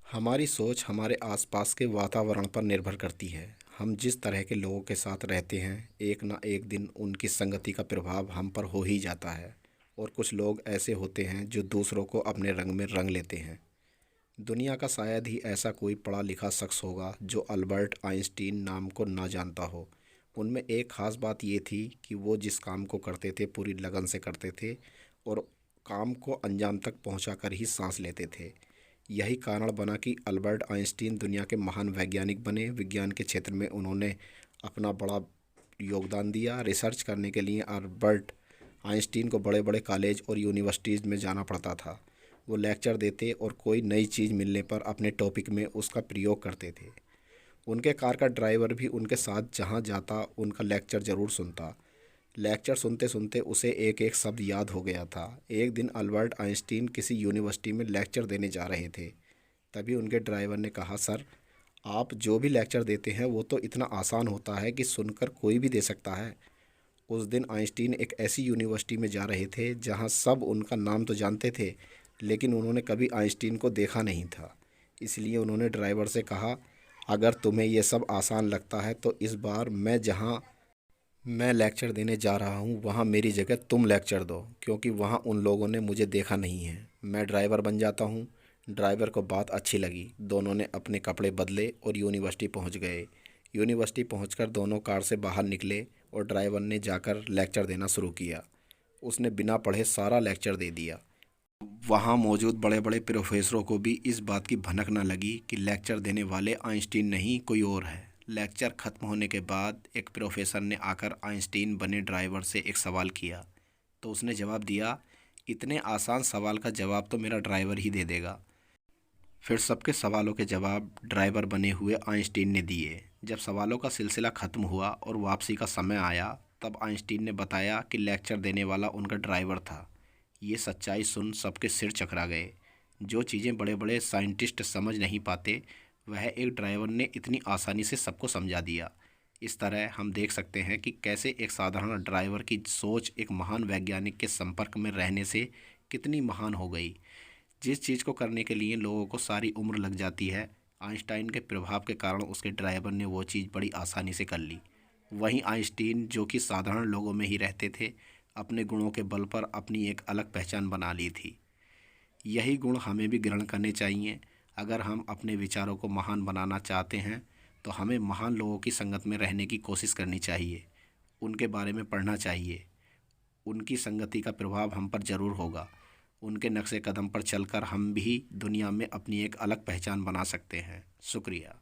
हमारी सोच हमारे आसपास के वातावरण पर निर्भर करती है। हम जिस तरह के लोगों के साथ रहते हैं, एक ना एक दिन उनकी संगति का प्रभाव हम पर हो ही जाता है। और कुछ लोग ऐसे होते हैं जो दूसरों को अपने रंग में रंग लेते हैं। दुनिया का शायद ही ऐसा कोई पढ़ा लिखा शख्स होगा जो अल्बर्ट आइंस्टीन नाम को ना जानता हो। उनमें एक ख़ास बात ये थी कि वो जिस काम को करते थे पूरी लगन से करते थे और काम को अंजाम तक पहुंचाकर ही सांस लेते थे। यही कारण बना कि अल्बर्ट आइंस्टीन दुनिया के महान वैज्ञानिक बने। विज्ञान के क्षेत्र में उन्होंने अपना बड़ा योगदान दिया। रिसर्च करने के लिए अल्बर्ट आइंस्टीन को बड़े बड़े कॉलेज और यूनिवर्सिटीज़ में जाना पड़ता था। वो लेक्चर देते और कोई नई चीज़ मिलने पर अपने टॉपिक में उसका प्रयोग करते थे। उनके कार का ड्राइवर भी उनके साथ जहाँ जाता उनका लेक्चर ज़रूर सुनता। लेक्चर सुनते सुनते उसे एक एक शब्द याद हो गया था। एक दिन अल्बर्ट आइंस्टीन किसी यूनिवर्सिटी में लेक्चर देने जा रहे थे। तभी उनके ड्राइवर ने कहा, सर, आप जो भी लेक्चर देते हैं वो तो इतना आसान होता है कि सुनकर कोई भी दे सकता है। उस दिन आइंस्टीन एक ऐसी यूनिवर्सिटी में जा रहे थे जहां सब उनका नाम तो जानते थे, लेकिन उन्होंने कभी आइंस्टीन को देखा नहीं था। इसलिए उन्होंने ड्राइवर से कहा, अगर तुम्हें यह सब आसान लगता है तो इस बार मैं लेक्चर देने जा रहा हूँ वहाँ मेरी जगह तुम लेक्चर दो, क्योंकि वहाँ उन लोगों ने मुझे देखा नहीं है। मैं ड्राइवर बन जाता हूँ। ड्राइवर को बात अच्छी लगी। दोनों ने अपने कपड़े बदले और यूनिवर्सिटी पहुँच गए। यूनिवर्सिटी पहुँचकर दोनों कार से बाहर निकले और ड्राइवर ने जाकर लेक्चर देना शुरू किया। उसने बिना पढ़े सारा लेक्चर दे दिया। वहाँ मौजूद बड़े बड़े प्रोफेसरों को भी इस बात की भनक न लगी कि लेक्चर देने वाले आइंस्टीन नहीं कोई और है। लेक्चर ख़त्म होने के बाद एक प्रोफेसर ने आकर आइंस्टीन बने ड्राइवर से एक सवाल किया, तो उसने जवाब दिया, इतने आसान सवाल का जवाब तो मेरा ड्राइवर ही दे देगा। फिर सबके सवालों के जवाब ड्राइवर बने हुए आइंस्टीन ने दिए। जब सवालों का सिलसिला ख़त्म हुआ और वापसी का समय आया, तब आइंस्टीन ने बताया कि लेक्चर देने वाला उनका ड्राइवर था। ये सच्चाई सुन सबके सिर चकरा गए। जो चीज़ें बड़े बड़े साइंटिस्ट समझ नहीं पाते, वह एक ड्राइवर ने इतनी आसानी से सबको समझा दिया। इस तरह हम देख सकते हैं कि कैसे एक साधारण ड्राइवर की सोच एक महान वैज्ञानिक के संपर्क में रहने से कितनी महान हो गई। जिस चीज़ को करने के लिए लोगों को सारी उम्र लग जाती है, आइंस्टाइन के प्रभाव के कारण उसके ड्राइवर ने वो चीज़ बड़ी आसानी से कर ली। वहीं आइंस्टीन, जो कि साधारण लोगों में ही रहते थे, अपने गुणों के बल पर अपनी एक अलग पहचान बना ली थी। यही गुण हमें भी ग्रहण करने चाहिए। अगर हम अपने विचारों को महान बनाना चाहते हैं तो हमें महान लोगों की संगत में रहने की कोशिश करनी चाहिए। उनके बारे में पढ़ना चाहिए। उनकी संगति का प्रभाव हम पर ज़रूर होगा। उनके नक्शे कदम पर चलकर हम भी दुनिया में अपनी एक अलग पहचान बना सकते हैं। शुक्रिया।